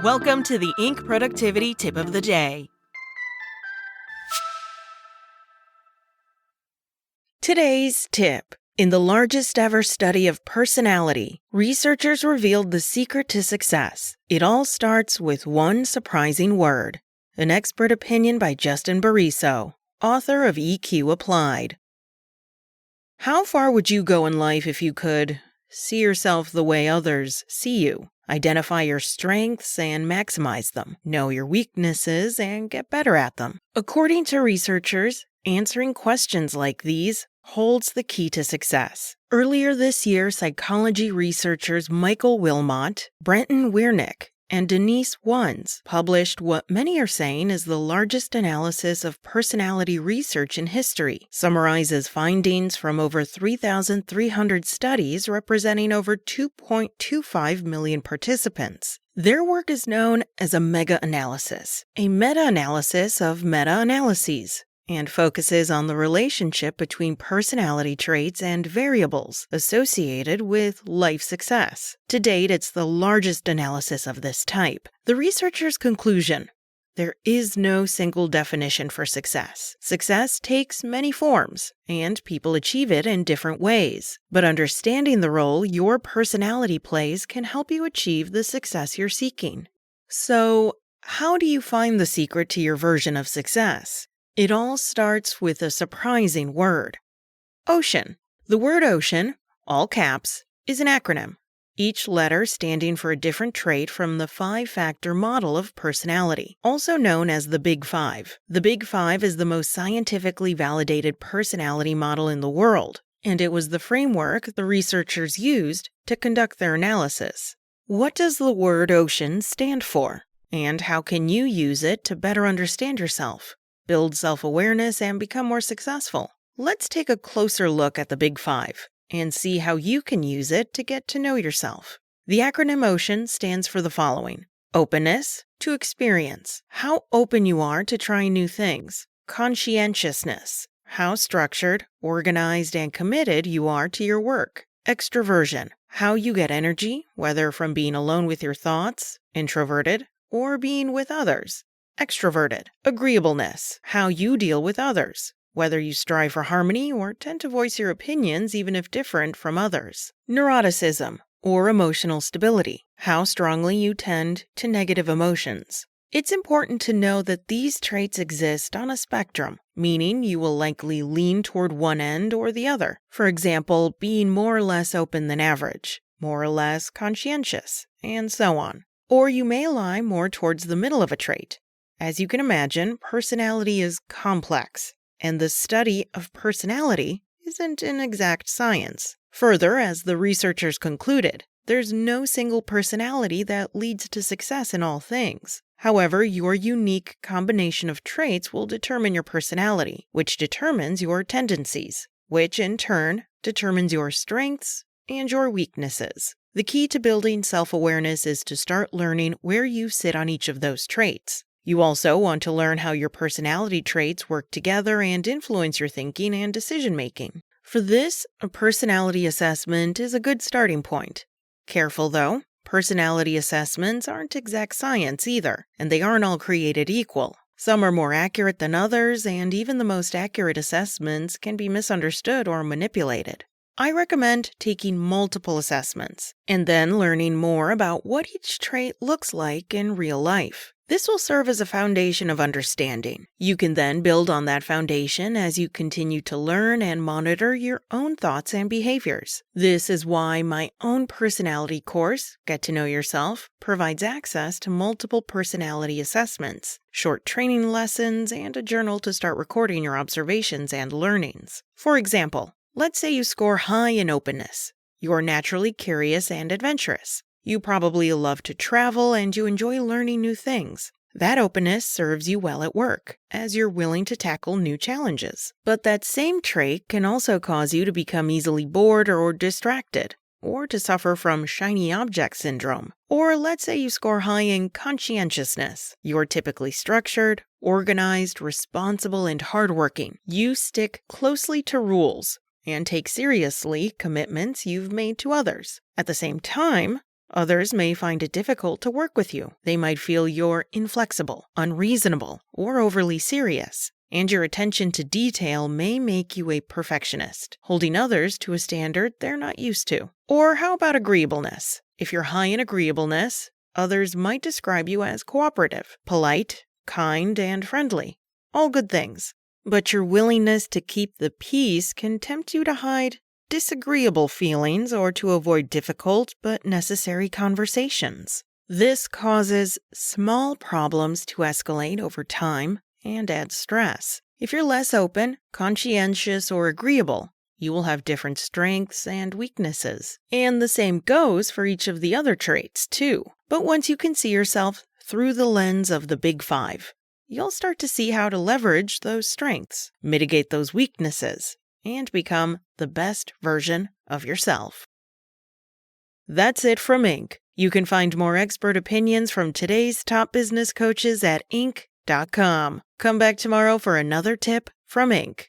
Welcome to the Inc. Productivity Tip of the Day. Today's tip. In the largest ever study of personality, researchers revealed the secret to success. It all starts with one surprising word. An expert opinion by Justin Bariso, author of EQ Applied. How far would you go in life if you could see yourself the way others see you? Identify your strengths and maximize them. Know your weaknesses and get better at them. According to researchers, answering questions like these holds the key to success. Earlier this year, psychology researchers Michael Wilmot, Brenton Wiernick, and Denise Wuns published what many are saying is the largest analysis of personality research in history, summarizes findings from over 3,300 studies representing over 2.25 million participants. Their work is known as a meta-analysis, a meta-analysis of meta-analyses, and focuses on the relationship between personality traits and variables associated with life success. To date, it's the largest analysis of this type. The researchers' conclusion: there is no single definition for success. Success takes many forms, and people achieve it in different ways. But understanding the role your personality plays can help you achieve the success you're seeking. So, how do you find the secret to your version of success? It all starts with a surprising word. Ocean. The word ocean, all caps, is an acronym, each letter standing for a different trait from the 5-factor model of personality, also known as the Big Five. The Big Five is the most scientifically validated personality model in the world, and it was the framework the researchers used to conduct their analysis. What does the word ocean stand for, and how can you use it to better understand yourself, build self-awareness, and become more successful? Let's take a closer look at the Big Five and see how you can use it to get to know yourself. The acronym OCEAN stands for the following: openness to experience, how open you are to trying new things; conscientiousness, how structured, organized, and committed you are to your work; extroversion, how you get energy, whether from being alone with your thoughts, introverted, or being with others; extroverted. Agreeableness, how you deal with others, whether you strive for harmony or tend to voice your opinions even if different from others. Neuroticism, or emotional stability, how strongly you tend to negative emotions. It's important to know that these traits exist on a spectrum, meaning you will likely lean toward one end or the other. For example, being more or less open than average, more or less conscientious, and so on. Or you may lie more towards the middle of a trait. As you can imagine, personality is complex, and the study of personality isn't an exact science. Further, as the researchers concluded, there's no single personality that leads to success in all things. However, your unique combination of traits will determine your personality, which determines your tendencies, which in turn determines your strengths and your weaknesses. The key to building self-awareness is to start learning where you sit on each of those traits. You also want to learn how your personality traits work together and influence your thinking and decision-making. For this, a personality assessment is a good starting point. Careful though, personality assessments aren't exact science either, and they aren't all created equal. Some are more accurate than others, and even the most accurate assessments can be misunderstood or manipulated. I recommend taking multiple assessments, and then learning more about what each trait looks like in real life. This will serve as a foundation of understanding. You can then build on that foundation as you continue to learn and monitor your own thoughts and behaviors. This is why my own personality course, Get to Know Yourself, provides access to multiple personality assessments, short training lessons, and a journal to start recording your observations and learnings. For example, let's say you score high in openness. You're naturally curious and adventurous. You probably love to travel and you enjoy learning new things. That openness serves you well at work, as you're willing to tackle new challenges. But that same trait can also cause you to become easily bored or distracted, or to suffer from shiny object syndrome. Or let's say you score high in conscientiousness. You're typically structured, organized, responsible, and hardworking. You stick closely to rules and take seriously commitments you've made to others. At the same time, Others may find it difficult to work with you. They might feel you're inflexible, unreasonable, or overly serious. And your attention to detail may make you a perfectionist, holding others to a standard they're not used to. Or how about agreeableness? If you're high in agreeableness, others might describe you as cooperative, polite, kind, and friendly. All good things. But your willingness to keep the peace can tempt you to hide disagreeable feelings or to avoid difficult but necessary conversations. This causes small problems to escalate over time and adds stress. If you're less open, conscientious, or agreeable, you will have different strengths and weaknesses. And the same goes for each of the other traits, too. But once you can see yourself through the lens of the Big Five, you'll start to see how to leverage those strengths, mitigate those weaknesses, and become the best version of yourself. That's it from Inc. You can find more expert opinions from today's top business coaches at Inc.com. Come back tomorrow for another tip from Inc.